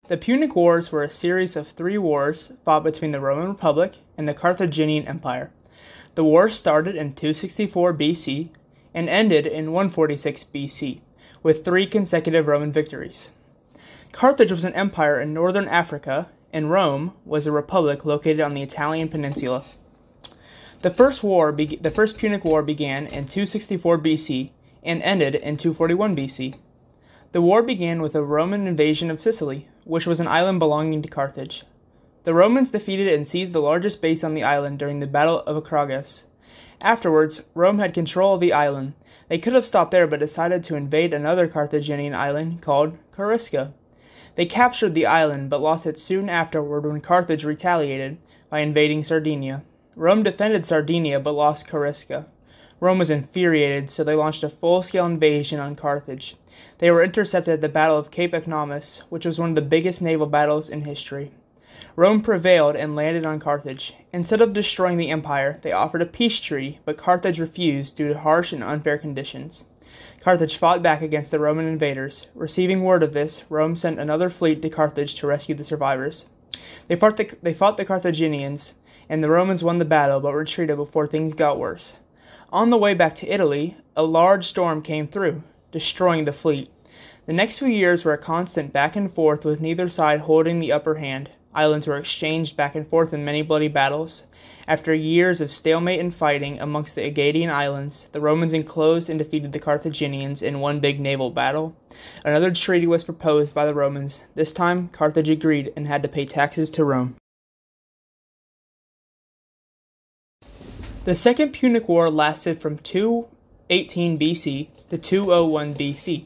The Punic Wars were a series of 3 wars fought between the Roman Republic and the Carthaginian Empire. The war started in 264 BC and ended in 146 BC, with 3 consecutive Roman victories. Carthage was an empire in northern Africa, and Rome was a republic located on the Italian peninsula. The first Punic War began in 264 BC and ended in 241 BC. The war began with a Roman invasion of Sicily, which was an island belonging to Carthage. The Romans defeated and seized the largest base on the island during the Battle of Acragas. Afterwards, Rome had control of the island. They could have stopped there but decided to invade another Carthaginian island called Corsica. They captured the island but lost it soon afterward when Carthage retaliated by invading Sardinia. Rome defended Sardinia but lost Corsica. Rome was infuriated, so they launched a full-scale invasion on Carthage. They were intercepted at the Battle of Cape Economus, which was one of the biggest naval battles in history. Rome prevailed and landed on Carthage. Instead of destroying the empire, they offered a peace treaty, but Carthage refused due to harsh and unfair conditions. Carthage fought back against the Roman invaders. Receiving word of this, Rome sent another fleet to Carthage to rescue the survivors. They fought the Carthaginians, and the Romans won the battle but retreated before things got worse. On the way back to Italy, a large storm came through, destroying the fleet. The next few years were a constant back and forth with neither side holding the upper hand. Islands were exchanged back and forth in many bloody battles. After years of stalemate and fighting amongst the Aegean Islands, the Romans enclosed and defeated the Carthaginians in one big naval battle. Another treaty was proposed by the Romans. This time, Carthage agreed and had to pay taxes to Rome. The Second Punic War lasted from 218 BC to 201 BC.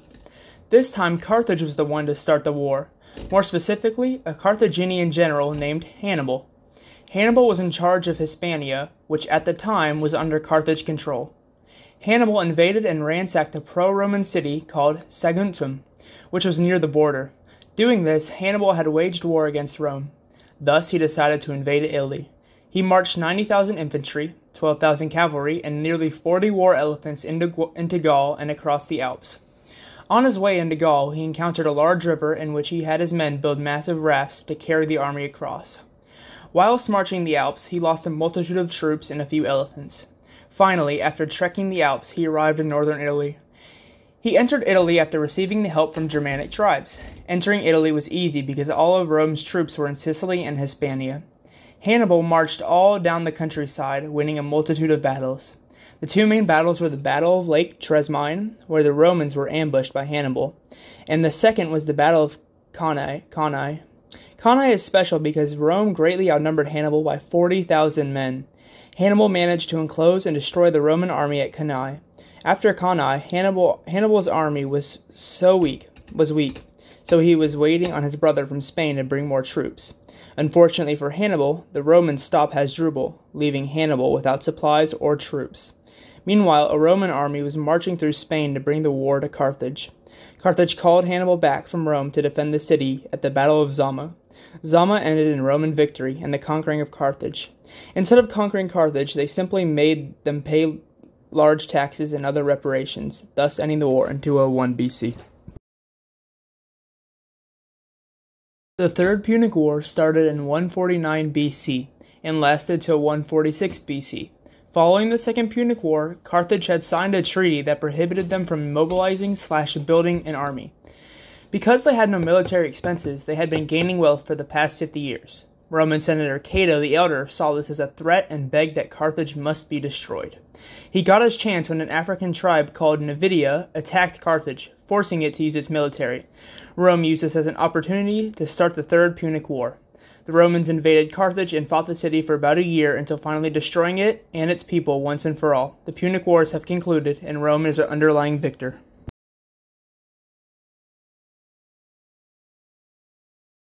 This time, Carthage was the one to start the war. More specifically, a Carthaginian general named Hannibal. Hannibal was in charge of Hispania, which at the time was under Carthage control. Hannibal invaded and ransacked a pro-Roman city called Saguntum, which was near the border. Doing this, Hannibal had waged war against Rome. Thus, he decided to invade Italy. He marched 90,000 infantry, 12,000 cavalry, and nearly 40 war elephants into Gaul and across the Alps. On his way into Gaul, he encountered a large river in which he had his men build massive rafts to carry the army across. Whilst marching the Alps, he lost a multitude of troops and a few elephants. Finally, after trekking the Alps, he arrived in northern Italy. He entered Italy after receiving the help from Germanic tribes. Entering Italy was easy because all of Rome's troops were in Sicily and Hispania. Hannibal marched all down the countryside, winning a multitude of battles. The 2 main battles were the Battle of Lake Tresmine, where the Romans were ambushed by Hannibal, and the second was the Battle of Cannae. Cannae is special because Rome greatly outnumbered Hannibal by 40,000 men. Hannibal managed to enclose and destroy the Roman army at Cannae. After Cannae, Hannibal's army was weak, so he was waiting on his brother from Spain to bring more troops. Unfortunately for Hannibal, the Romans stopped Hasdrubal, leaving Hannibal without supplies or troops. Meanwhile, a Roman army was marching through Spain to bring the war to Carthage. Carthage called Hannibal back from Rome to defend the city at the Battle of Zama. Zama ended in Roman victory and the conquering of Carthage. Instead of conquering Carthage, they simply made them pay large taxes and other reparations, thus ending the war in 201 BC. The Third Punic War started in 149 BC and lasted till 146 BC. Following the Second Punic War, Carthage had signed a treaty that prohibited them from mobilizing/building an army. Because they had no military expenses, they had been gaining wealth for the past 50 years. Roman Senator Cato the Elder saw this as a threat and begged that Carthage must be destroyed. He got his chance when an African tribe called Numidia attacked Carthage, forcing it to use its military. Rome used this as an opportunity to start the Third Punic War. The Romans invaded Carthage and fought the city for about a year until finally destroying it and its people once and for all. The Punic Wars have concluded, and Rome is their underlying victor.